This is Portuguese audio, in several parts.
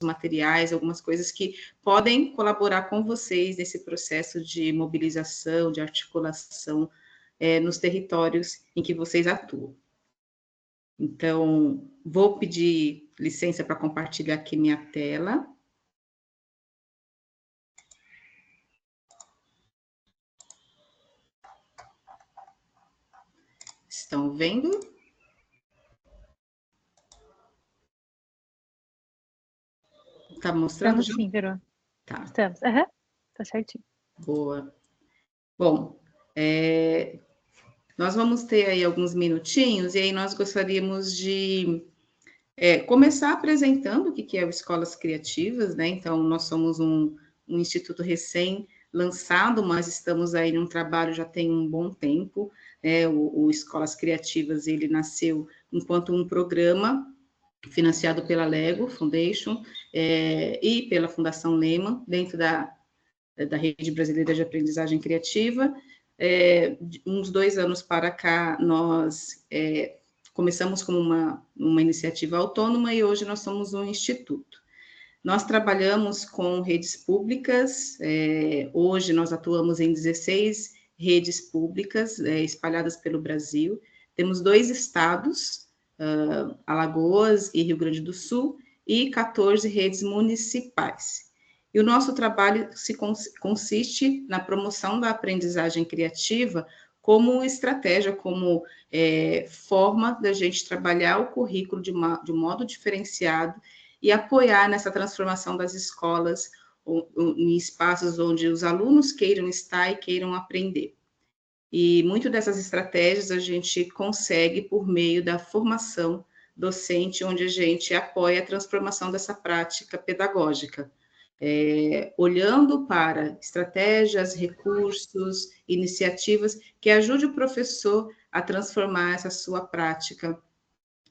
materiais, algumas coisas que podem colaborar com vocês nesse processo de mobilização, de articulação nos territórios em que vocês atuam. Então, vou pedir licença para compartilhar aqui minha tela. Estão vendo? Está mostrando? Estamos sim, Verô. Tá. Estamos. Tá certinho. Boa. Bom, nós vamos ter aí alguns minutinhos, e aí nós gostaríamos de começar apresentando o que é o Escolas Criativas, né? Então, nós somos um instituto recém-lançado, mas estamos aí num trabalho já tem um bom tempo, né? O Escolas Criativas, ele nasceu enquanto um programa financiado pela Lego Foundation e pela Fundação Lehman, dentro da Rede Brasileira de Aprendizagem Criativa. Uns 2 anos para cá, nós começamos como uma iniciativa autônoma e hoje nós somos um instituto. Nós trabalhamos com redes públicas, hoje nós atuamos em 16 redes públicas espalhadas pelo Brasil. Temos 2 estados, Alagoas e Rio Grande do Sul, e 14 redes municipais. E o nosso trabalho consiste na promoção da aprendizagem criativa como estratégia, como forma da gente trabalhar o currículo de um modo diferenciado e apoiar nessa transformação das escolas em espaços onde os alunos queiram estar e queiram aprender. E muito dessas estratégias a gente consegue por meio da formação docente, onde a gente apoia a transformação dessa prática pedagógica, olhando para estratégias, recursos, iniciativas que ajude o professor a transformar essa sua prática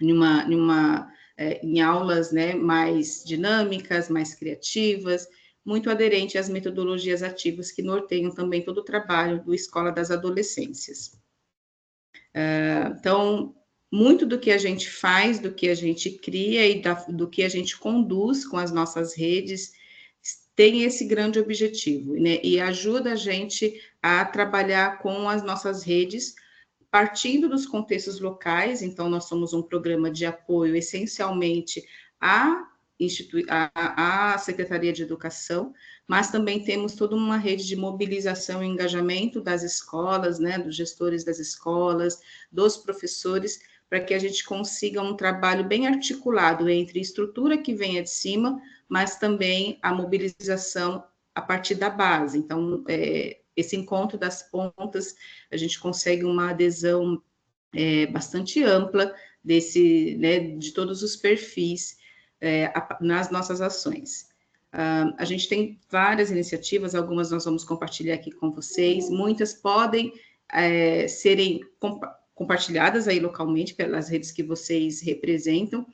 em aulas, né, mais dinâmicas, mais criativas, muito aderente às metodologias ativas que norteiam também todo o trabalho do Escola das Adolescências. Então, muito do que a gente faz, do que a gente cria e do que a gente conduz com as nossas redes tem esse grande objetivo, né? E ajuda a gente a trabalhar com as nossas redes partindo dos contextos locais. Então, nós somos um programa de apoio essencialmente à Secretaria de Educação, mas também temos toda uma rede de mobilização e engajamento das escolas, né, dos gestores das escolas, dos professores, para que a gente consiga um trabalho bem articulado entre estrutura que venha de cima, mas também a mobilização a partir da base. Então, esse encontro das pontas, a gente consegue uma adesão bastante ampla de todos os perfis nas nossas ações. A gente tem várias iniciativas, algumas nós vamos compartilhar aqui com vocês, muitas podem serem compartilhadas aí localmente pelas redes que vocês representam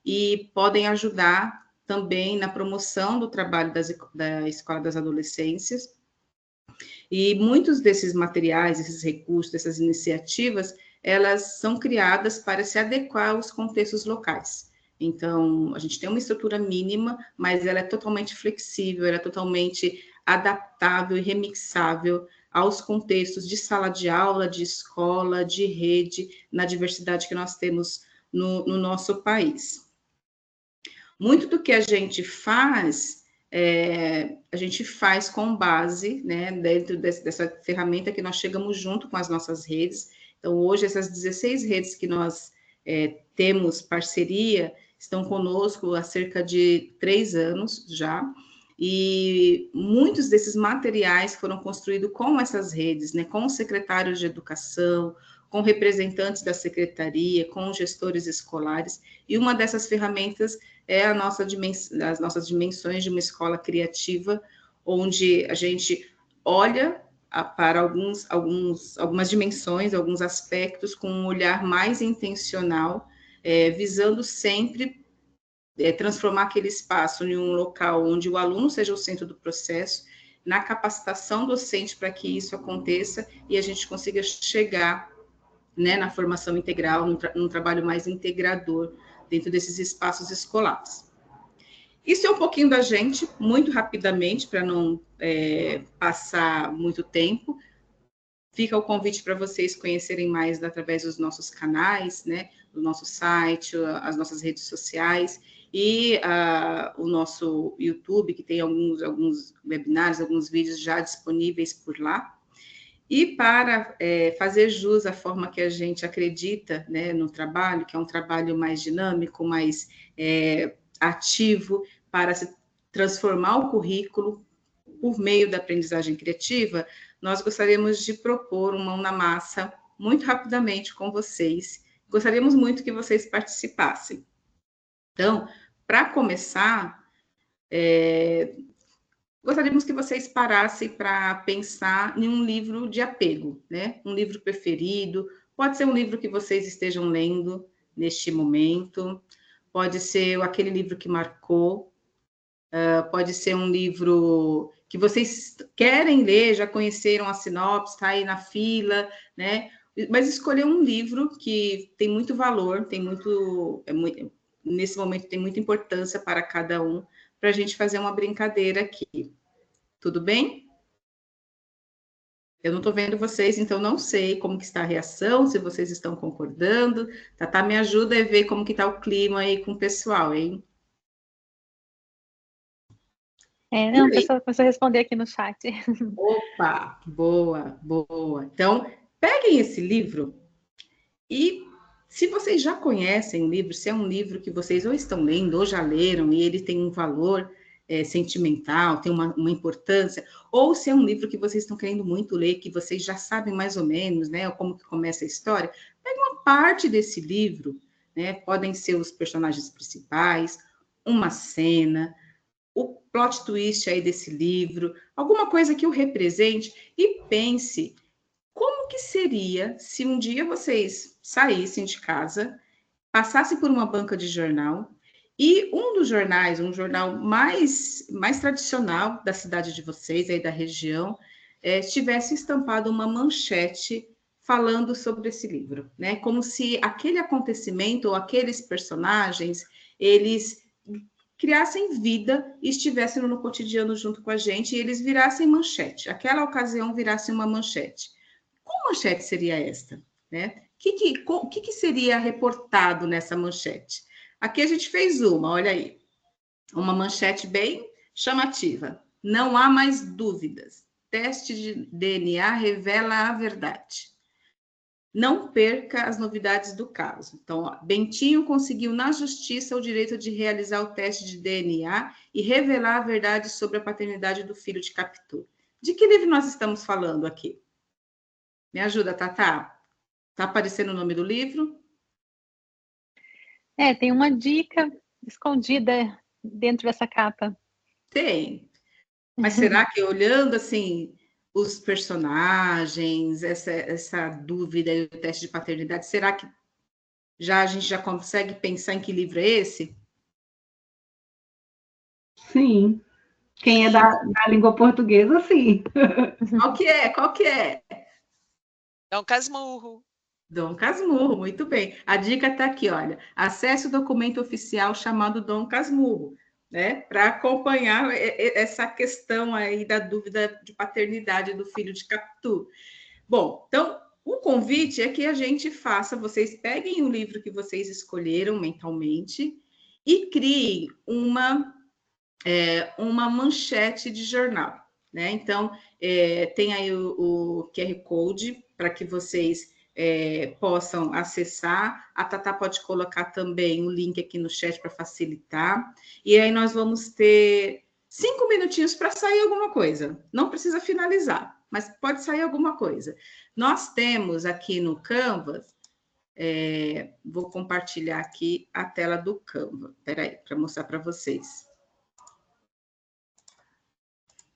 e podem ajudar também na promoção do trabalho da Escola das Adolescências. E muitos desses materiais, esses recursos, dessas iniciativas, elas são criadas para se adequar aos contextos locais. Então, a gente tem uma estrutura mínima, mas ela é totalmente flexível, ela é totalmente adaptável e remixável aos contextos de sala de aula, de escola, de rede, na diversidade que nós temos no nosso país. Muito do que a gente faz com base, né, dentro dessa ferramenta que nós chegamos junto com as nossas redes. Então, hoje, essas 16 redes que nós temos parceria estão conosco há cerca de 3 anos já, e muitos desses materiais foram construídos com essas redes, né, com os secretários de educação, com representantes da secretaria, com gestores escolares, e uma dessas ferramentas é as nossas dimensões de uma escola criativa, onde a gente olha para algumas dimensões, alguns aspectos, com um olhar mais intencional, visando sempre transformar aquele espaço em um local onde o aluno seja o centro do processo, na capacitação docente para que isso aconteça e a gente consiga chegar, né, na formação integral, num trabalho mais integrador dentro desses espaços escolares. Isso é um pouquinho da gente, muito rapidamente, para não passar muito tempo. Fica o convite para vocês conhecerem mais através dos nossos canais, né? Do nosso site, as nossas redes sociais e o nosso YouTube, que tem alguns webinários, alguns vídeos já disponíveis por lá. E para fazer jus à forma que a gente acredita, né, no trabalho, que é um trabalho mais dinâmico, mais ativo, para se transformar o currículo por meio da aprendizagem criativa, nós gostaríamos de propor um mão na massa muito rapidamente com vocês. Gostaríamos muito que vocês participassem. Então, para começar, gostaríamos que vocês parassem para pensar em um livro de apego, né? Um livro preferido. Pode ser um livro que vocês estejam lendo neste momento, pode ser aquele livro que marcou, pode ser um livro que vocês querem ler, já conheceram a sinopse, está aí na fila, né? Mas escolher um livro que tem muito valor, nesse momento tem muita importância para cada um, para a gente fazer uma brincadeira aqui. Tudo bem? Eu não estou vendo vocês, então não sei como que está a reação, se vocês estão concordando. Tatá, me ajuda a ver como que está o clima aí com o pessoal, hein? Não, a pessoa começou a responder aqui no chat. Opa, boa, boa. Então, peguem esse livro e, se vocês já conhecem o livro, se é um livro que vocês ou estão lendo ou já leram e ele tem um valor sentimental, tem uma importância, ou se é um livro que vocês estão querendo muito ler, que vocês já sabem mais ou menos, né, como que começa a história, pegue uma parte desse livro, né, podem ser os personagens principais, uma cena, o plot twist aí desse livro, alguma coisa que o represente e pense como que seria se um dia vocês saíssem de casa, passassem por uma banca de jornal e um dos jornais, um jornal mais tradicional da cidade de vocês, aí da região, tivesse estampado uma manchete falando sobre esse livro, né? Como se aquele acontecimento ou aqueles personagens, eles criassem vida e estivessem no cotidiano junto com a gente e eles virassem manchete. Aquela ocasião virasse uma manchete. Qual manchete seria esta? Né? O que seria reportado nessa manchete? Aqui a gente fez uma, olha aí. Uma manchete bem chamativa. Não há mais dúvidas. Teste de DNA revela a verdade. Não perca as novidades do caso. Então, ó, Bentinho conseguiu na justiça o direito de realizar o teste de DNA e revelar a verdade sobre a paternidade do filho de Capitu. De que livro nós estamos falando aqui? Me ajuda, Tatá? Está aparecendo o nome do livro? Tem uma dica escondida dentro dessa capa. Tem. Mas será que olhando assim os personagens, essa dúvida e o teste de paternidade, será que a gente já consegue pensar em que livro é esse? Sim. Quem é da língua portuguesa, sim. Qual que é? Qual que é? Dom Casmurro. Dom Casmurro, muito bem. A dica está aqui, olha. Acesse o documento oficial chamado Dom Casmurro, né? Para acompanhar essa questão aí da dúvida de paternidade do filho de Capitu. Bom, então, o convite é que a gente faça, vocês peguem o livro que vocês escolheram mentalmente e criem uma manchete de jornal, né? Então, tem aí o QR Code para que vocês possam acessar. A Tatá pode colocar também o link aqui no chat para facilitar. E aí nós vamos ter 5 minutinhos para sair alguma coisa. Não precisa finalizar, mas pode sair alguma coisa. Nós temos aqui no Canva, vou compartilhar aqui a tela do Canva. Espera aí, para mostrar para vocês.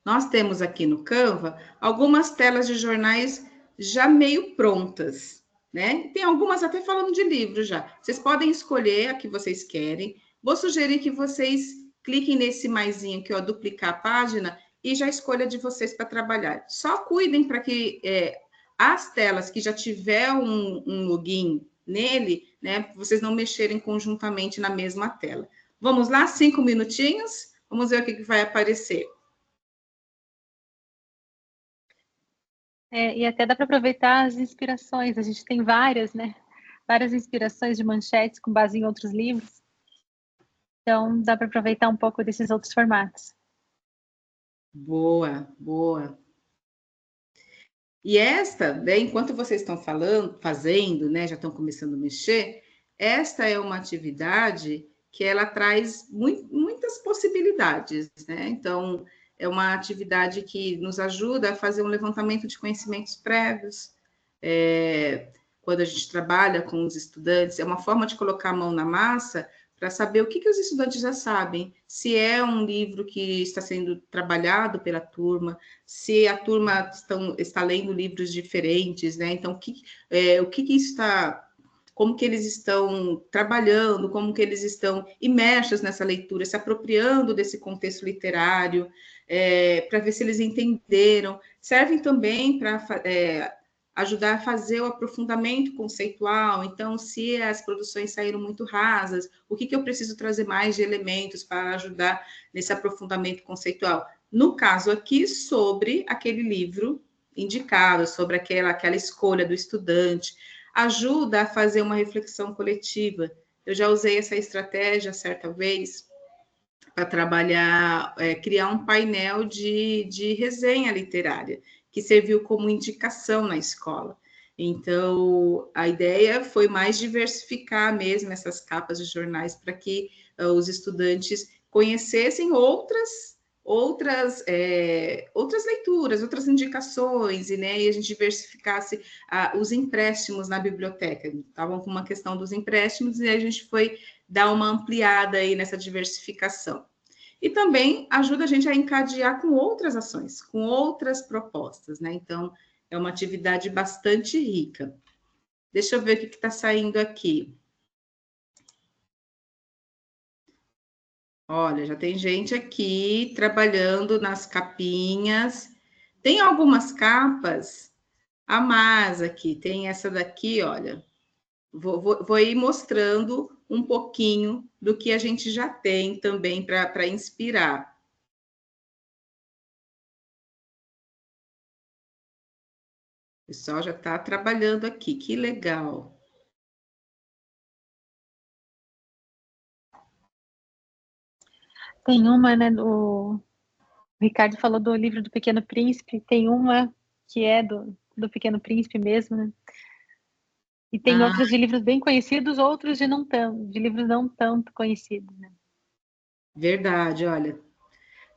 Nós temos aqui no Canva algumas telas de jornais já meio prontas, né? Tem algumas até falando de livro já. Vocês podem escolher a que vocês querem. Vou sugerir que vocês cliquem nesse maisinho aqui, ó, duplicar a página, e já escolha de vocês para trabalhar. Só cuidem para que as telas que já tiver um login nele, né, vocês não mexerem conjuntamente na mesma tela. Vamos lá, 5 minutinhos? Vamos ver o que vai aparecer. E até dá para aproveitar as inspirações. A gente tem várias, né? Várias inspirações de manchetes com base em outros livros. Então, dá para aproveitar um pouco desses outros formatos. Boa, boa. E esta, né, enquanto vocês estão fazendo, né, já estão começando a mexer, esta é uma atividade que ela traz muitas possibilidades, né? Então, é uma atividade que nos ajuda a fazer um levantamento de conhecimentos prévios. Quando a gente trabalha com os estudantes, é uma forma de colocar a mão na massa para saber o que os estudantes já sabem, se é um livro que está sendo trabalhado pela turma, se a turma está lendo livros diferentes, né? Então, o que está, como que eles estão trabalhando, como que eles estão imersos nessa leitura, se apropriando desse contexto literário, para ver se eles entenderam. Servem também para ajudar a fazer o aprofundamento conceitual. Então, se as produções saíram muito rasas, o que eu preciso trazer mais de elementos para ajudar nesse aprofundamento conceitual? No caso aqui, sobre aquele livro indicado, sobre aquela escolha do estudante, ajuda a fazer uma reflexão coletiva. Eu já usei essa estratégia certa vez para trabalhar, criar um painel de resenha literária, que serviu como indicação na escola. Então, a ideia foi mais diversificar mesmo essas capas de jornais para que os estudantes conhecessem outras leituras, outras indicações, né? E a gente diversificasse os empréstimos na biblioteca. Estavam com uma questão dos empréstimos e a gente foi dar uma ampliada aí nessa diversificação. E também ajuda a gente a encadear com outras ações, com outras propostas, né? Então, é uma atividade bastante rica. Deixa eu ver o que está saindo aqui. Olha, já tem gente aqui trabalhando nas capinhas. Tem algumas capas a mais aqui. Tem essa daqui, olha. Vou ir mostrando um pouquinho do que a gente já tem também para inspirar. O pessoal já está trabalhando aqui, que legal. Tem uma, né, o Ricardo falou do livro do Pequeno Príncipe, tem uma que é do Pequeno Príncipe mesmo, né? E tem outros de livros bem conhecidos, outros de livros não tanto conhecidos, né? Verdade, olha.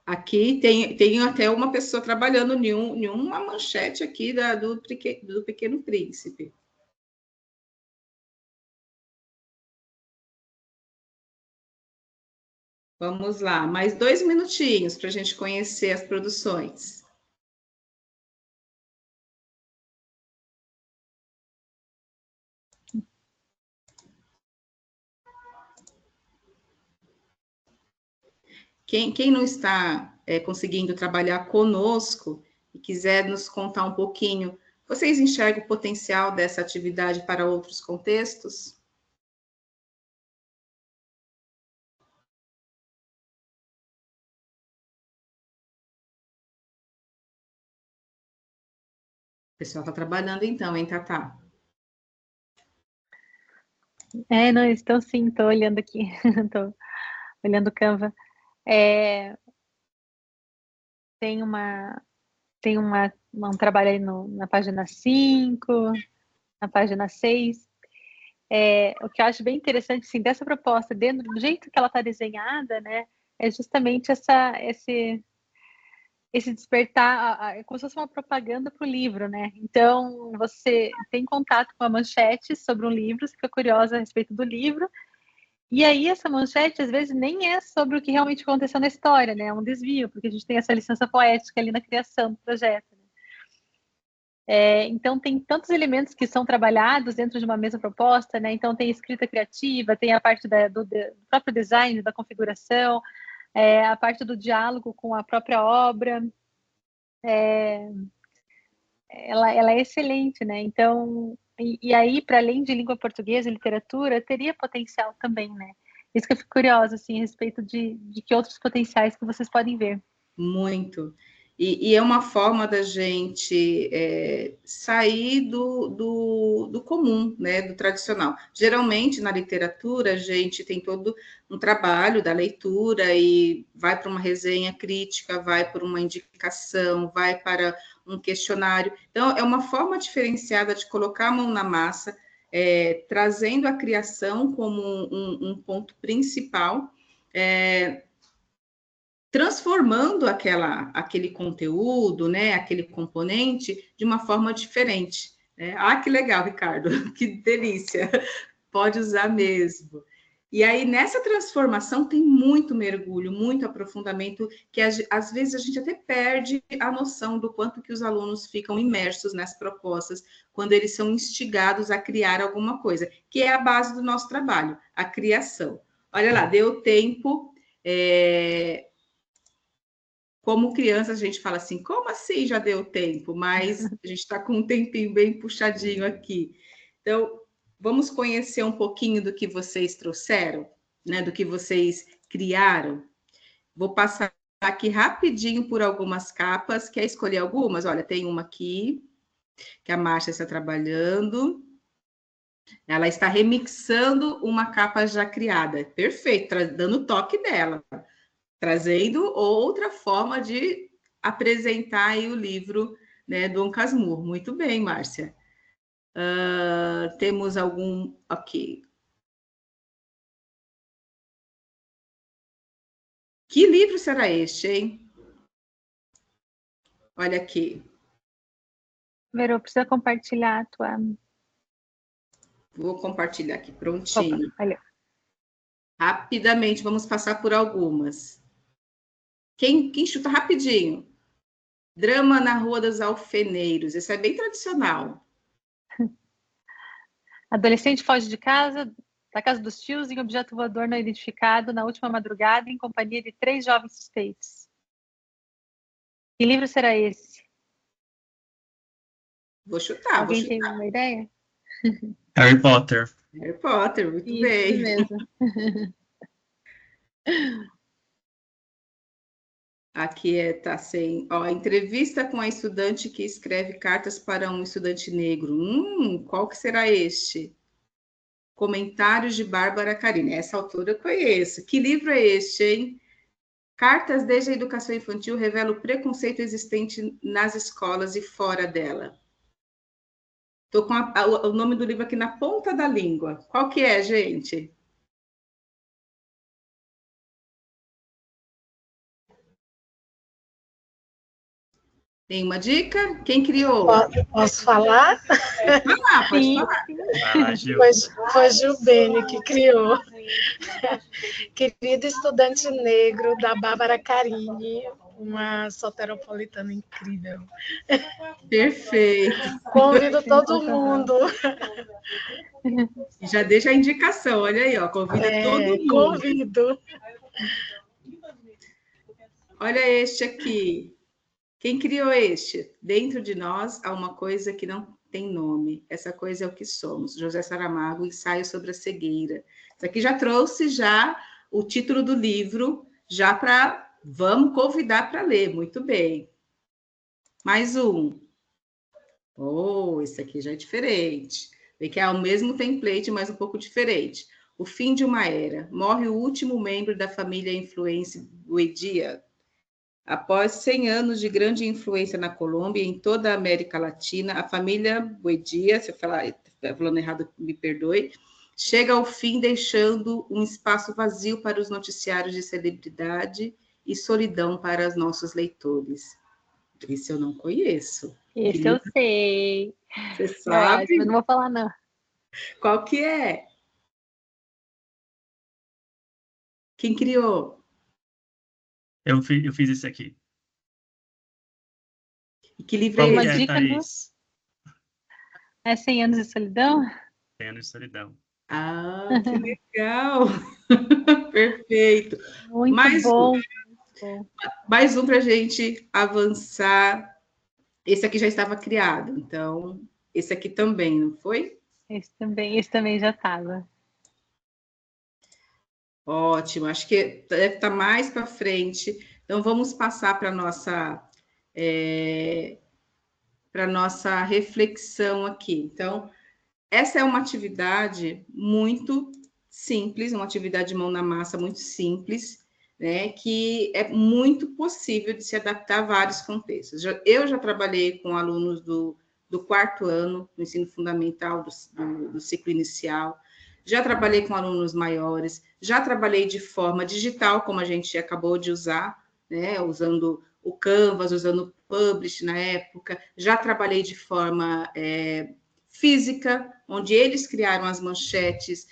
Aqui tem até uma pessoa trabalhando em uma manchete aqui do Pequeno Príncipe. Vamos lá, mais 2 minutinhos para a gente conhecer as produções. Quem não está conseguindo trabalhar conosco e quiser nos contar um pouquinho, vocês enxergam o potencial dessa atividade para outros contextos? O pessoal está trabalhando então, hein, Tatá? Não, estou sim, estou olhando aqui, estou olhando o Canva. Tem um trabalho aí na página 5, na página 6. O que eu acho bem interessante, assim, dessa proposta, dentro do jeito que ela está desenhada, né, é justamente esse despertar, é como se fosse uma propaganda para o livro, né? Então, você tem contato com a manchete sobre um livro, você fica curiosa a respeito do livro, e aí essa manchete, às vezes, nem é sobre o que realmente aconteceu na história, né? É um desvio, porque a gente tem essa licença poética ali na criação do projeto. Então, tem tantos elementos que são trabalhados dentro de uma mesma proposta, né? Então, tem escrita criativa, tem a parte do próprio design, da configuração, a parte do diálogo com a própria obra. Ela é excelente, né? Então, e aí, para além de língua portuguesa e literatura, teria potencial também, né? Isso que eu fico curiosa, assim, a respeito de que outros potenciais que vocês podem ver. Muito. E é uma forma da gente sair do comum, né, do tradicional. Geralmente, na literatura, a gente tem todo um trabalho da leitura e vai para uma resenha crítica, vai para uma indicação, vai para um questionário. Então, é uma forma diferenciada de colocar a mão na massa, trazendo a criação como um ponto principal, transformando aquele conteúdo, né, aquele componente, de uma forma diferente. Né? Ah, que legal, Ricardo, que delícia, pode usar mesmo. E aí, nessa transformação, tem muito mergulho, muito aprofundamento, que às vezes a gente até perde a noção do quanto que os alunos ficam imersos nas propostas, quando eles são instigados a criar alguma coisa, que é a base do nosso trabalho, a criação. Olha lá, deu tempo... Como criança, a gente fala assim, como assim já deu tempo? Mas a gente está com um tempinho bem puxadinho aqui. Então, vamos conhecer um pouquinho do que vocês trouxeram, né? Do que vocês criaram. Vou passar aqui rapidinho por algumas capas. Quer escolher algumas? Olha, tem uma aqui, que a Márcia está trabalhando. Ela está remixando uma capa já criada. Perfeito, dando o toque dela. Trazendo outra forma de apresentar aí o livro, né, Dom Casmurro. Muito bem, Márcia. Temos algum... Ok. Que livro será este, hein? Olha aqui. Verô, precisa compartilhar a tua... Vou compartilhar aqui, prontinho. Opa, olha. Rapidamente, vamos passar por algumas. Quem chuta rapidinho? Drama na Rua dos Alfeneiros. Esse é bem tradicional. Adolescente foge de casa, da casa dos tios, em objeto voador não identificado, na última madrugada, em companhia de 3 jovens suspeitos. Que livro será esse? Vou chutar, Alguém tem uma ideia? Harry Potter. Harry Potter, muito Isso bem. mesmo. Aqui tá sem... Ó, entrevista com a estudante que escreve cartas para um estudante negro. Qual que será este? Comentários de Bárbara Carini. Essa autora eu conheço. Que livro é este, hein? Cartas desde a educação infantil revelam o preconceito existente nas escolas e fora dela. Estou com o nome do livro aqui na ponta da língua. Qual que é, gente? Tem uma dica? Quem criou? Posso falar? Pode falar. Foi Gil Bene que criou. Querido estudante negro, da Bárbara Carini, uma soteropolitana incrível. Perfeito. Convido todo mundo. Já deixa a indicação, olha aí, ó. Convida todo mundo. Convido. Olha este aqui. Quem criou este? Dentro de nós há uma coisa que não tem nome. Essa coisa é o que somos. José Saramago, Ensaio sobre a Cegueira. Isso aqui já trouxe o título do livro, já para... Vamos convidar para ler. Muito bem. Mais um. Oh, esse aqui já é diferente. Vê que é o mesmo template, mas um pouco diferente. O fim de uma era. Morre o último membro da família influência Buendia. Após 100 anos de grande influência na Colômbia e em toda a América Latina, a família Buendia, se eu falar falando errado, me perdoe, chega ao fim deixando um espaço vazio para os noticiários de celebridade e solidão para os nossos leitores. Esse eu não conheço. Esse eu sei. Você sabe? Mas não vou falar, não. Qual que é? Quem criou? Eu fiz esse aqui. E que livro Qual é Uma esse? dica Thaís? É 100 anos de solidão? 100 anos de solidão. Ah, que legal! Perfeito. Muito Mais bom. Mais um para a gente avançar. Esse aqui já estava criado, então esse aqui também, não foi? Esse também já estava. Ótimo, acho que deve estar mais para frente. Então, vamos passar para a nossa reflexão aqui. Então, essa é uma atividade muito simples, uma atividade de mão na massa muito simples, né, que é muito possível de se adaptar a vários contextos. Eu já trabalhei com alunos do 4º ano, do ensino fundamental, do ciclo inicial, já trabalhei com alunos maiores, já trabalhei de forma digital, como a gente acabou de usar, né, usando o Canvas, usando o Publish na época, já trabalhei de forma física, onde eles criaram as manchetes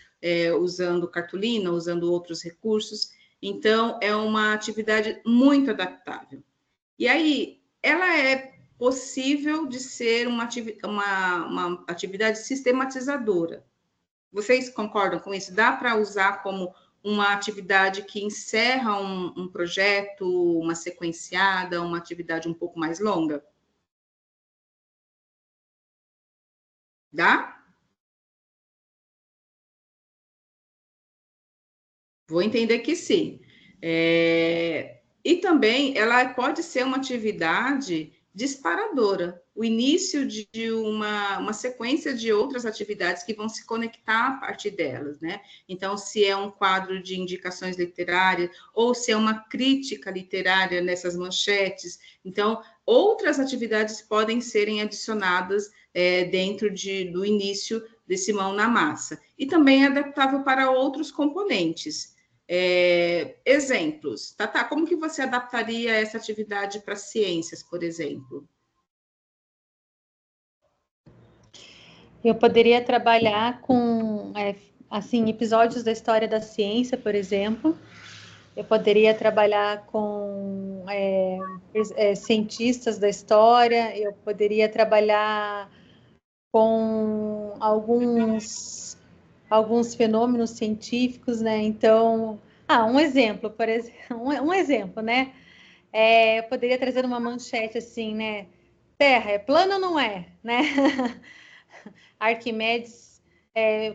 usando cartolina, usando outros recursos. Então, é uma atividade muito adaptável. E aí, ela é possível de ser uma atividade sistematizadora. Vocês concordam com isso? Dá para usar como uma atividade que encerra um projeto, uma sequenciada, uma atividade um pouco mais longa? Dá? Vou entender que sim. E também ela pode ser uma atividade disparadora, o início de uma sequência de outras atividades que vão se conectar a partir delas, né? Então, se é um quadro de indicações literárias, ou se é uma crítica literária nessas manchetes, então, outras atividades podem serem adicionadas dentro do início desse mão na massa. E também é adaptável para outros componentes. Exemplos. Tatá, como que você adaptaria essa atividade para ciências, por exemplo? Eu poderia trabalhar com, assim, episódios da história da ciência, por exemplo. Eu poderia trabalhar com cientistas da história. Eu poderia trabalhar com alguns fenômenos científicos, né? Então, um exemplo, por exemplo, um exemplo, né? Eu poderia trazer uma manchete assim, né? Terra é plana ou não é, né? Arquimedes,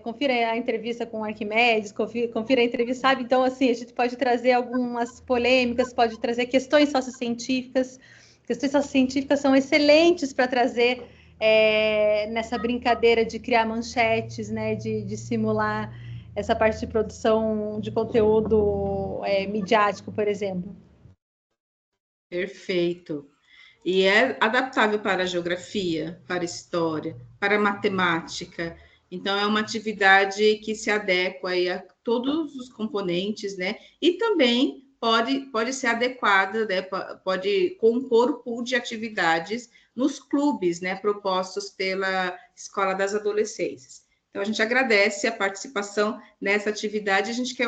confira a entrevista com Arquimedes, confira a entrevista, sabe? Então, assim, a gente pode trazer algumas polêmicas, pode trazer questões sociocientíficas. Questões sociocientíficas são excelentes para trazer nessa brincadeira de criar manchetes, né? De simular essa parte de produção de conteúdo midiático, por exemplo. Perfeito. E é adaptável para a geografia, para a história, para a matemática. Então, é uma atividade que se adequa aí a todos os componentes, né? E também pode ser adequada, né? Pode compor o pool de atividades nos clubes, né? Propostos pela Escola das Adolescências. Então, a gente agradece a participação nessa atividade. A gente quer,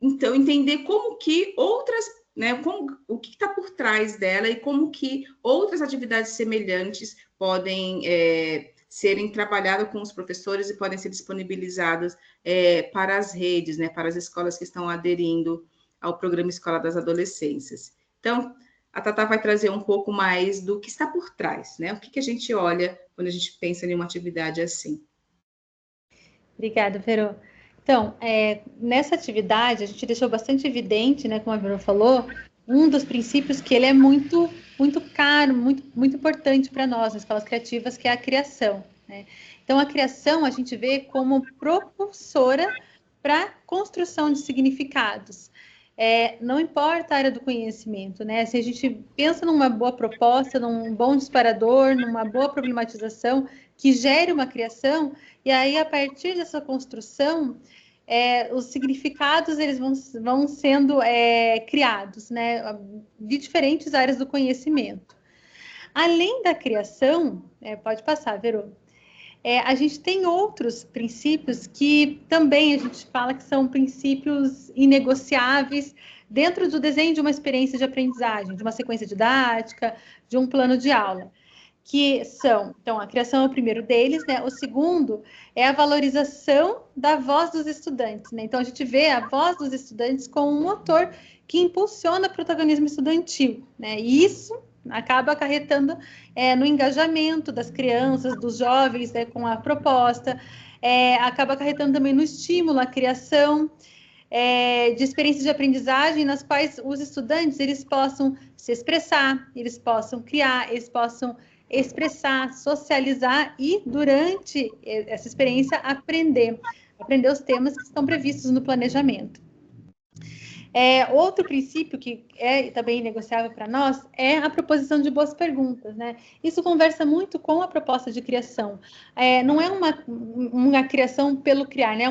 então, entender como que outras, né, o que está por trás dela e como que outras atividades semelhantes podem serem trabalhadas com os professores e podem ser disponibilizadas para as redes, né, para as escolas que estão aderindo ao programa Escola das Adolescências. Então, a Tatá vai trazer um pouco mais do que está por trás, né? O que a gente olha quando a gente pensa em uma atividade assim. Obrigada, Verô. Então, nessa atividade, a gente deixou bastante evidente, né, como a Verô falou, um dos princípios que ele é muito, muito caro, muito, muito importante para nós, nas escolas criativas, que é a criação, né? Então, a criação a gente vê como propulsora para a construção de significados. Não importa a área do conhecimento, né? Se a gente pensa numa boa proposta, num bom disparador, numa boa problematização que gere uma criação, e aí, a partir dessa construção, os significados eles vão sendo criados, né, de diferentes áreas do conhecimento. Além da criação, pode passar, Verô, a gente tem outros princípios que também a gente fala que são princípios inegociáveis dentro do desenho de uma experiência de aprendizagem, de uma sequência didática, de um plano de aula. Que são, então, a criação é o primeiro deles, né? O segundo é a valorização da voz dos estudantes, né? Então, a gente vê a voz dos estudantes como um motor que impulsiona o protagonismo estudantil, né? E isso acaba acarretando no engajamento das crianças, dos jovens, né, com a proposta, acaba acarretando também no estímulo à criação, de experiências de aprendizagem nas quais os estudantes eles possam se expressar, eles possam criar, eles possam expressar, socializar e, durante essa experiência, aprender os temas que estão previstos no planejamento. Outro princípio que é também negociável para nós é a proposição de boas perguntas, né? Isso conversa muito com a proposta de criação. Não é uma criação pelo criar, né?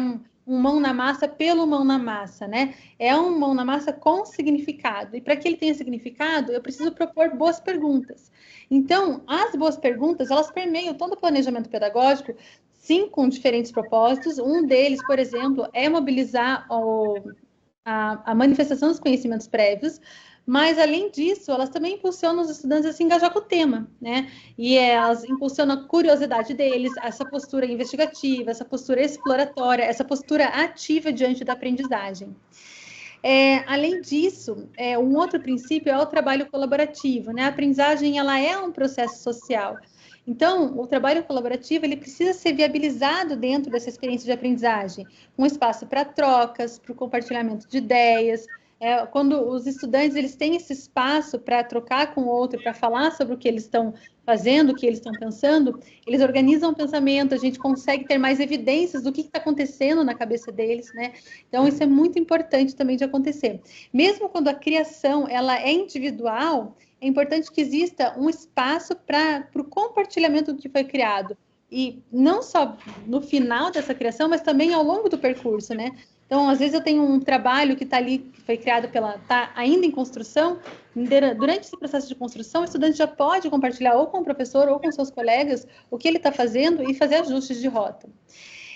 Um mão na massa pelo mão na massa, né? É um mão na massa com significado. E para que ele tenha significado, eu preciso propor boas perguntas. Então, as boas perguntas, elas permeiam todo o planejamento pedagógico, sim, com diferentes propósitos. Um deles, por exemplo, é mobilizar a manifestação dos conhecimentos prévios, mas, além disso, elas também impulsionam os estudantes a se engajar com o tema, né? E elas impulsionam a curiosidade deles, essa postura investigativa, essa postura exploratória, essa postura ativa diante da aprendizagem. Além disso, um outro princípio é o trabalho colaborativo, né? A aprendizagem, ela é um processo social. Então, o trabalho colaborativo, ele precisa ser viabilizado dentro dessa experiência de aprendizagem, um espaço para trocas, para o compartilhamento de ideias. Quando os estudantes eles têm esse espaço para trocar com o outro, para falar sobre o que eles estão fazendo, o que eles estão pensando, eles organizam o pensamento, a gente consegue ter mais evidências do que está acontecendo na cabeça deles, né? Então, isso é muito importante também de acontecer. Mesmo quando a criação ela é individual, é importante que exista um espaço para o compartilhamento do que foi criado. E não só no final dessa criação, mas também ao longo do percurso, né? Então, às vezes eu tenho um trabalho que está ali, que foi criado está ainda em construção. Durante esse processo de construção, o estudante já pode compartilhar ou com o professor ou com seus colegas o que ele está fazendo e fazer ajustes de rota.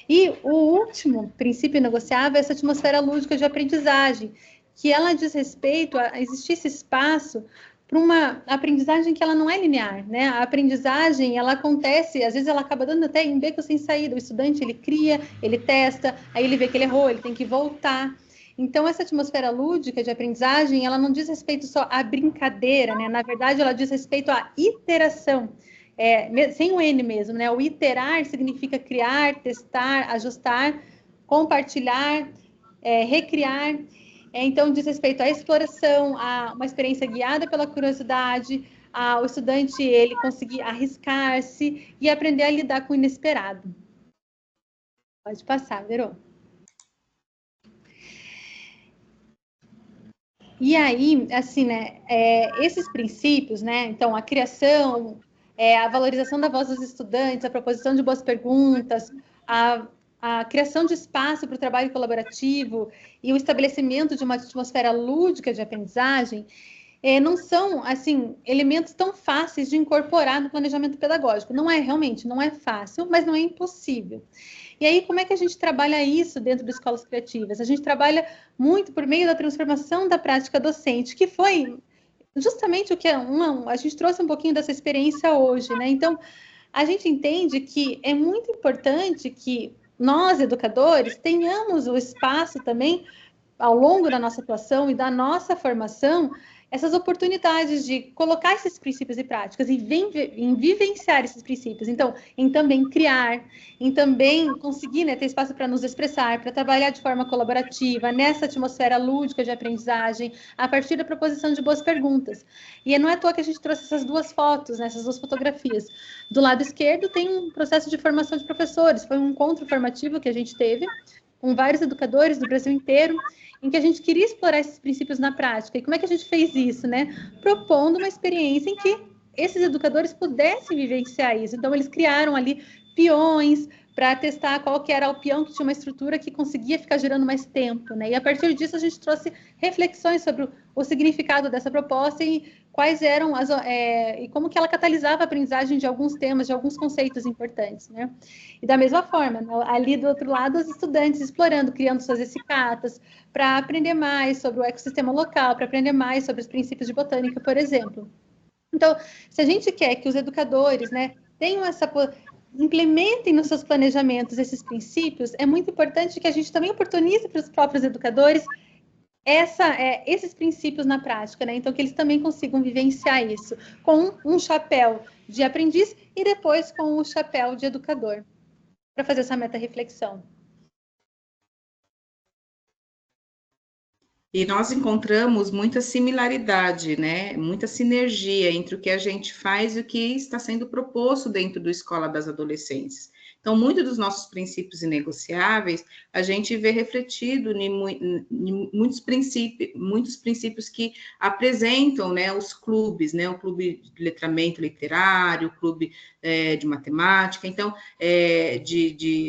E o último princípio negociável é essa atmosfera lúdica de aprendizagem, que ela diz respeito a existir esse espaço para uma aprendizagem que ela não é linear, né? A aprendizagem, ela acontece, às vezes ela acaba dando até em beco sem saída. O estudante, ele cria, ele testa, aí ele vê que ele errou, ele tem que voltar. Então, essa atmosfera lúdica de aprendizagem, ela não diz respeito só à brincadeira, né? Na verdade, ela diz respeito à iteração. Sem o N mesmo, né? O iterar significa criar, testar, ajustar, compartilhar, recriar. Então, diz respeito à exploração, a uma experiência guiada pela curiosidade, o estudante ele conseguir arriscar-se e aprender a lidar com o inesperado. Pode passar, Verô. E aí, assim, né, esses princípios, né, então, a criação, a valorização da voz dos estudantes, a proposição de boas perguntas, a criação de espaço para o trabalho colaborativo e o estabelecimento de uma atmosfera lúdica de aprendizagem não são, assim, elementos tão fáceis de incorporar no planejamento pedagógico. Realmente não é fácil, mas não é impossível. E aí, como é que a gente trabalha isso dentro das escolas criativas? A gente trabalha muito por meio da transformação da prática docente, que foi justamente o que a gente trouxe um pouquinho dessa experiência hoje, né? Então, a gente entende que é muito importante que nós, educadores, tenhamos o espaço também, ao longo da nossa atuação e da nossa formação, essas oportunidades de colocar esses princípios e práticas e em vivenciar esses princípios. Então, em também criar, em também conseguir, né, ter espaço para nos expressar, para trabalhar de forma colaborativa, nessa atmosfera lúdica de aprendizagem, a partir da proposição de boas perguntas. E não é à toa que a gente trouxe essas duas fotos, né, essas duas fotografias. Do lado esquerdo tem um processo de formação de professores, foi um encontro formativo que a gente teve com vários educadores do Brasil inteiro, em que a gente queria explorar esses princípios na prática. E como é que a gente fez isso, né? Propondo uma experiência em que esses educadores pudessem vivenciar isso. Então, eles criaram ali peões para testar qual que era o peão que tinha uma estrutura que conseguia ficar girando mais tempo, né? E a partir disso a gente trouxe reflexões sobre o significado dessa proposta e quais eram e como que ela catalisava a aprendizagem de alguns temas, de alguns conceitos importantes, né? E da mesma forma, ali do outro lado, os estudantes explorando, criando suas essicatas para aprender mais sobre o ecossistema local, para aprender mais sobre os princípios de botânica, por exemplo. Então, se a gente quer que os educadores, né, tenham implementem nos seus planejamentos esses princípios, é muito importante que a gente também oportunize para os próprios educadores esses princípios na prática, né? Então, que eles também consigam vivenciar isso com um chapéu de aprendiz e depois com o chapéu de educador, para fazer essa meta-reflexão. E nós encontramos muita similaridade, né? Muita sinergia entre o que a gente faz e o que está sendo proposto dentro do Escola das Adolescências. Então, muitos dos nossos princípios inegociáveis, a gente vê refletido em muitos princípios que apresentam, né, os clubes, né? O clube de letramento literário, o clube de matemática, então,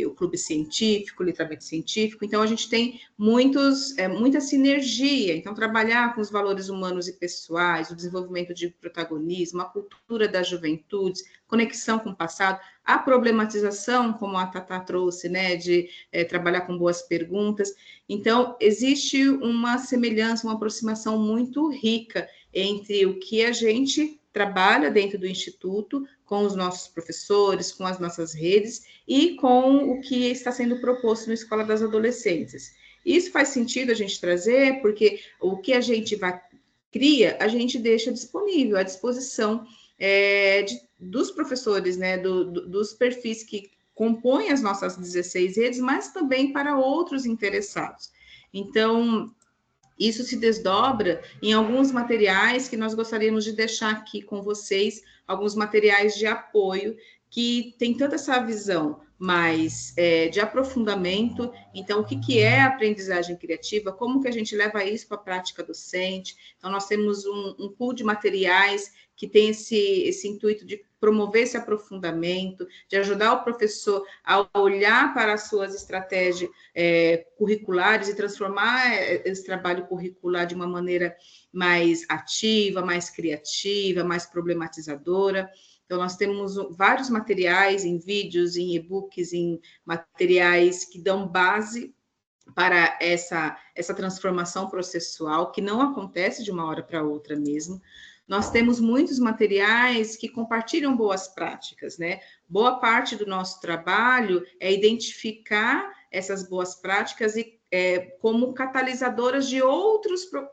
o clube científico, letramento científico. Então, a gente tem muita sinergia. Então, trabalhar com os valores humanos e pessoais, o desenvolvimento de protagonismo, a cultura das juventudes, conexão com o passado, a problematização, como a Tatá trouxe, né, de trabalhar com boas perguntas. Então, existe uma semelhança, uma aproximação muito rica entre o que a gente trabalha dentro do Instituto, com os nossos professores, com as nossas redes e com o que está sendo proposto na Escola das Adolescências. Isso faz sentido a gente trazer, porque o que a gente cria, a gente deixa disponível, à disposição dos professores, né, dos perfis que compõem as nossas 16 redes, mas também para outros interessados. Então, isso se desdobra em alguns materiais que nós gostaríamos de deixar aqui com vocês, alguns materiais de apoio que tem toda essa visão mais de aprofundamento. Então, o que é a aprendizagem criativa, como que a gente leva isso para a prática docente. Então, nós temos um pool de materiais que tem esse intuito de promover esse aprofundamento, de ajudar o professor a olhar para as suas estratégias curriculares e transformar esse trabalho curricular de uma maneira mais ativa, mais criativa, mais problematizadora. Então, nós temos vários materiais em vídeos, em e-books, em materiais que dão base para essa transformação processual, que não acontece de uma hora para outra mesmo. Nós temos muitos materiais que compartilham boas práticas, né? Boa parte do nosso trabalho é identificar essas boas práticas e como catalisadoras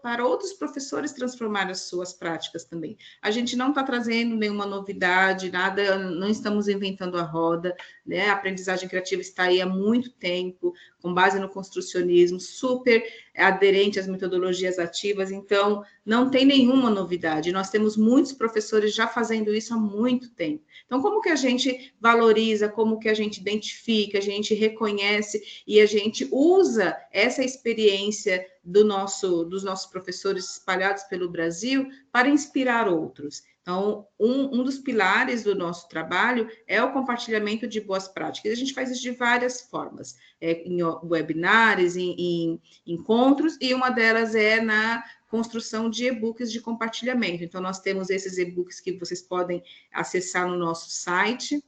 para outros professores transformarem as suas práticas também. A gente não está trazendo nenhuma novidade, nada, não estamos inventando a roda, né? A aprendizagem criativa está aí há muito tempo, com base no construcionismo, super aderente às metodologias ativas, então não tem nenhuma novidade. Nós temos muitos professores já fazendo isso há muito tempo. Então, como que a gente valoriza, como que a gente identifica, a gente reconhece e a gente usa essa experiência dos nossos professores espalhados pelo Brasil para inspirar outros? Então, um dos pilares do nosso trabalho é o compartilhamento de boas práticas. A gente faz isso de várias formas, em webinars, em encontros, e uma delas é na construção de e-books de compartilhamento. Então, nós temos esses e-books que vocês podem acessar no nosso site,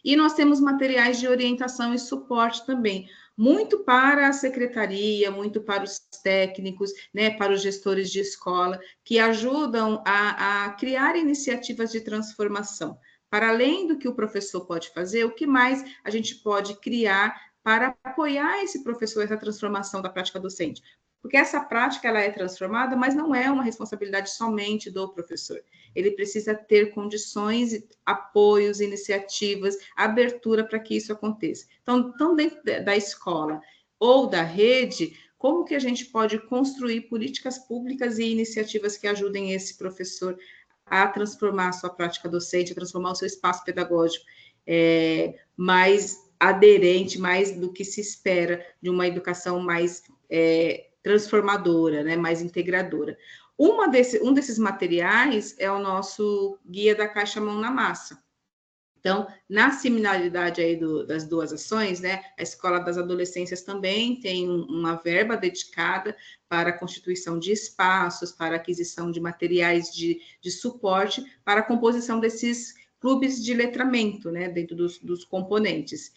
e nós temos materiais de orientação e suporte também, muito para a secretaria, muito para os técnicos, né, para os gestores de escola, que ajudam a criar iniciativas de transformação. Para além do que o professor pode fazer, o que mais a gente pode criar para apoiar esse professor, essa transformação da prática docente? Porque essa prática ela é transformada, mas não é uma responsabilidade somente do professor. Ele precisa ter condições, apoios, iniciativas, abertura para que isso aconteça. Então, dentro da escola ou da rede, como que a gente pode construir políticas públicas e iniciativas que ajudem esse professor a transformar a sua prática docente, a transformar o seu espaço pedagógico mais aderente, mais do que se espera de uma educação mais transformadora, né, mais integradora. Um desses materiais é o nosso Guia da Caixa Mão na Massa. Então, na similaridade aí das duas ações, né, a Escola das Adolescências também tem uma verba dedicada para a constituição de espaços, para a aquisição de materiais de suporte, para a composição desses clubes de letramento, né, dentro dos componentes.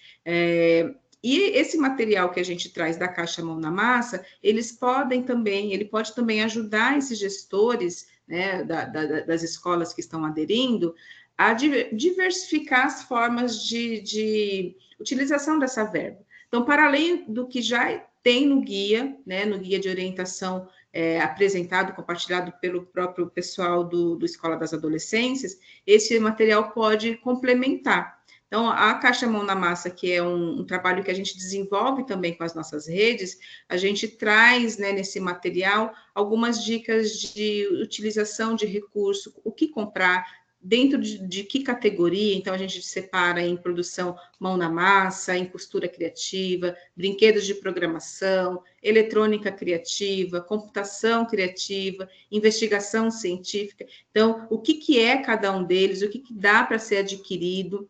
E esse material que a gente traz da Caixa Mão na Massa, ele pode também ajudar esses gestores, né, das escolas que estão aderindo a diversificar as formas de utilização dessa verba. Então, para além do que já tem no guia, né, no guia de orientação apresentado, compartilhado pelo próprio pessoal do Escola das Adolescências, esse material pode complementar. Então, a Caixa Mão na Massa, que é um trabalho que a gente desenvolve também com as nossas redes, a gente traz, né, nesse material algumas dicas de utilização de recurso, o que comprar, dentro de que categoria. Então, a gente separa em produção mão na massa, em costura criativa, brinquedos de programação, eletrônica criativa, computação criativa, investigação científica. Então, o que é cada um deles, o que dá para ser adquirido.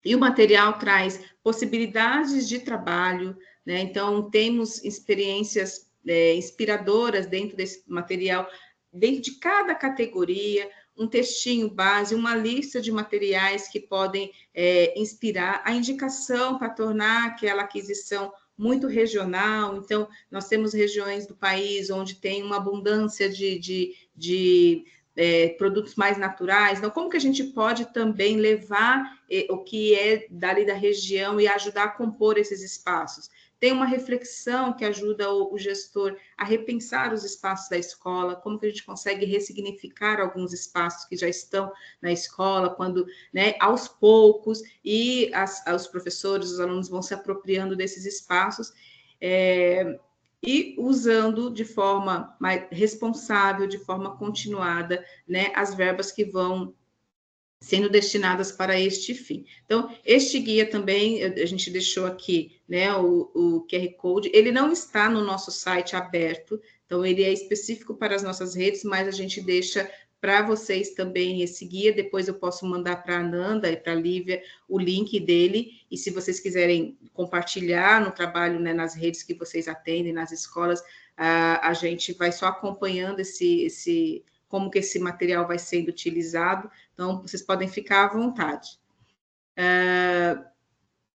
E o material traz possibilidades de trabalho, né? Então, temos experiências inspiradoras dentro desse material, dentro de cada categoria, um textinho base, uma lista de materiais que podem inspirar, a indicação para tornar aquela aquisição muito regional. Então, nós temos regiões do país onde tem uma abundância de produtos mais naturais. Então, como que a gente pode também levar o que é dali da região e ajudar a compor esses espaços? Tem uma reflexão que ajuda o gestor a repensar os espaços da escola, como que a gente consegue ressignificar alguns espaços que já estão na escola, quando, né, aos poucos, e os professores, os alunos vão se apropriando desses espaços, e usando de forma mais responsável, de forma continuada, né, as verbas que vão sendo destinadas para este fim. Então, este guia também, a gente deixou aqui, né, o QR Code, ele não está no nosso site aberto, então ele é específico para as nossas redes, mas a gente deixa para vocês também esse guia. Depois eu posso mandar para a Ananda e para a Lívia o link dele, e se vocês quiserem compartilhar no trabalho, né, nas redes que vocês atendem, nas escolas, a gente vai só acompanhando como que esse material vai sendo utilizado. Então, vocês podem ficar à vontade.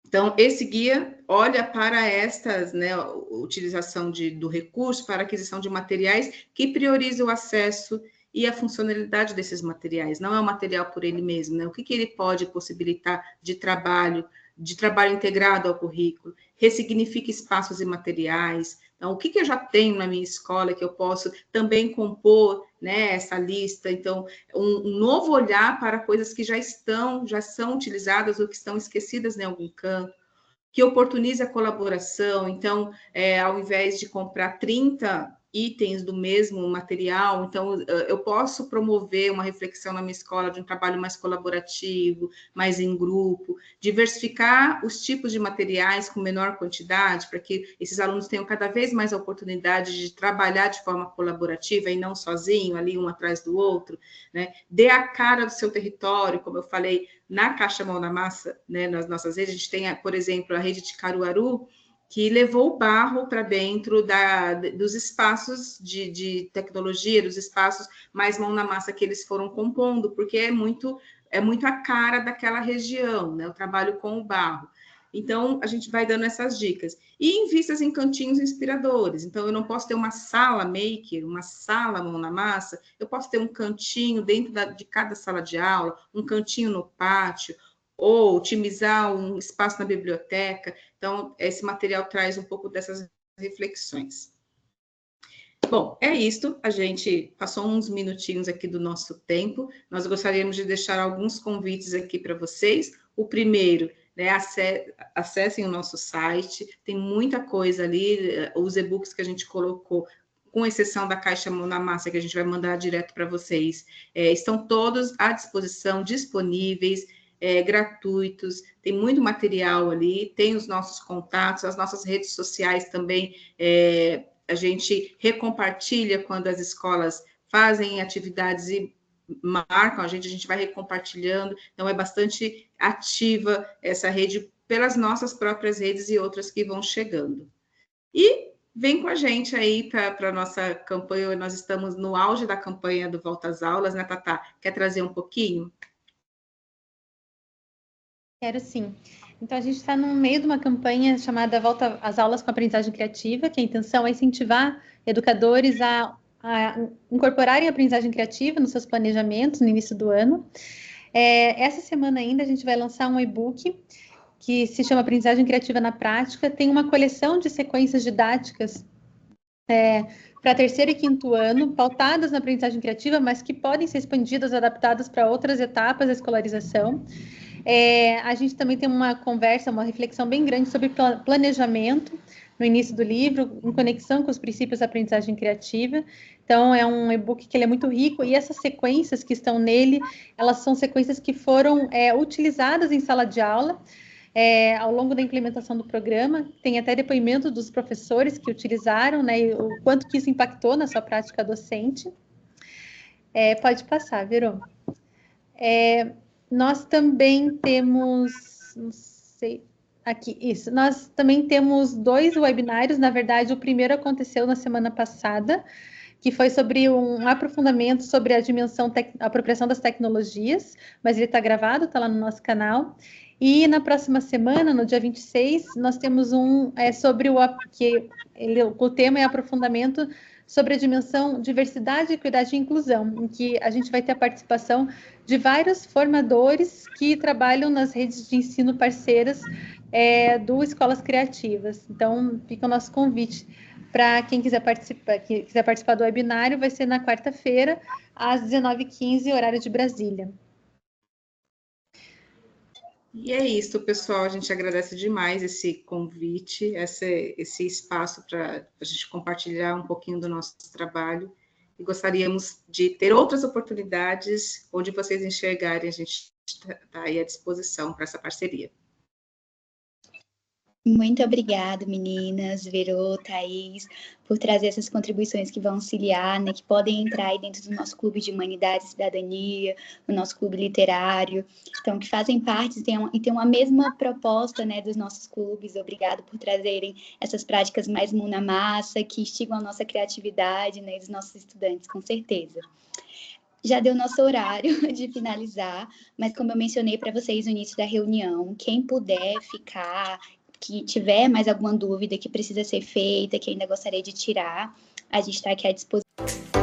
Então, esse guia olha para estas, né, utilização do recurso para aquisição de materiais que prioriza o acesso e a funcionalidade desses materiais. Não é um material por ele mesmo, né? O que ele pode possibilitar de trabalho integrado ao currículo, ressignifica espaços e materiais. Então, o que eu já tenho na minha escola que eu posso também compor, né, essa lista? Então, um novo olhar para coisas que já são utilizadas ou que estão esquecidas em algum canto, que oportuniza a colaboração. Então, ao invés de comprar 30 itens do mesmo material, então eu posso promover uma reflexão na minha escola de um trabalho mais colaborativo, mais em grupo, diversificar os tipos de materiais com menor quantidade, para que esses alunos tenham cada vez mais a oportunidade de trabalhar de forma colaborativa e não sozinho, ali um atrás do outro, né? Dê a cara do seu território, como eu falei, na Caixa Mão na Massa, né, nas nossas redes, a gente tem, por exemplo, a rede de Caruaru, que levou o barro para dentro dos espaços de tecnologia, dos espaços mais mão na massa que eles foram compondo, porque é muito a cara daquela região, né, o trabalho com o barro. Então, a gente vai dando essas dicas. E invistas em cantinhos inspiradores. Então, eu não posso ter uma sala maker, uma sala mão na massa, eu posso ter um cantinho dentro de cada sala de aula, um cantinho no pátio, ou otimizar um espaço na biblioteca. Então, esse material traz um pouco dessas reflexões. Bom, é isto. A gente passou uns minutinhos aqui do nosso tempo. Nós gostaríamos de deixar alguns convites aqui para vocês. O primeiro, né, acessem o nosso site, tem muita coisa ali, os e-books que a gente colocou, com exceção da Caixa Mão na Massa, que a gente vai mandar direto para vocês, estão todos à disposição, disponíveis, gratuitos, tem muito material ali, tem os nossos contatos, as nossas redes sociais também, a gente recompartilha quando as escolas fazem atividades e marcam a gente vai recompartilhando, então é bastante ativa essa rede pelas nossas próprias redes e outras que vão chegando. E vem com a gente aí para a nossa campanha, nós estamos no auge da campanha do Volta às Aulas, né, Tatá? Quer trazer um pouquinho? Quero sim. Então, a gente está no meio de uma campanha chamada Volta às Aulas com Aprendizagem Criativa, que a intenção é incentivar educadores a incorporarem a aprendizagem criativa nos seus planejamentos no início do ano. Essa semana ainda a gente vai lançar um e-book que se chama Aprendizagem Criativa na Prática. Tem uma coleção de sequências didáticas para terceiro e quinto ano, pautadas na aprendizagem criativa, mas que podem ser expandidas, adaptadas para outras etapas da escolarização. A gente também tem uma conversa, uma reflexão bem grande sobre planejamento no início do livro, em conexão com os princípios da aprendizagem criativa. Então, é um e-book que ele é muito rico, e essas sequências que estão nele, elas são sequências que foram utilizadas em sala de aula, ao longo da implementação do programa. Tem até depoimento dos professores que utilizaram, né, e o quanto que isso impactou na sua prática docente. Pode passar, Verô. Nós também temos, não sei, aqui, isso. Nós também temos 2 webinários. Na verdade, o primeiro aconteceu na semana passada, que foi sobre um aprofundamento sobre a dimensão apropriação das tecnologias, mas ele está gravado, está lá no nosso canal. E na próxima semana, no dia 26, nós temos sobre o tema é aprofundamento sobre a dimensão diversidade, equidade e inclusão, em que a gente vai ter a participação de vários formadores que trabalham nas redes de ensino parceiras do Escolas Criativas. Então, fica o nosso convite para quem quiser participar do webinário. Vai ser na quarta-feira, às 19h15, horário de Brasília. E é isso, pessoal. A gente agradece demais esse convite, esse espaço para a gente compartilhar um pouquinho do nosso trabalho. E gostaríamos de ter outras oportunidades onde vocês enxergarem. A gente está aí à disposição para essa parceria. Muito obrigada, meninas, Verô, Thaís, por trazer essas contribuições que vão auxiliar, né, que podem entrar aí dentro do nosso clube de Humanidade e Cidadania, o nosso clube literário, então, que fazem parte e tem uma mesma proposta, né, dos nossos clubes. Obrigado por trazerem essas práticas mais mão na massa, que instigam a nossa criatividade, né, dos nossos estudantes, com certeza. Já deu nosso horário de finalizar, mas como eu mencionei para vocês no início da reunião, quem puder ficar, que tiver mais alguma dúvida que precisa ser feita, que ainda gostaria de tirar, a gente está aqui à disposição.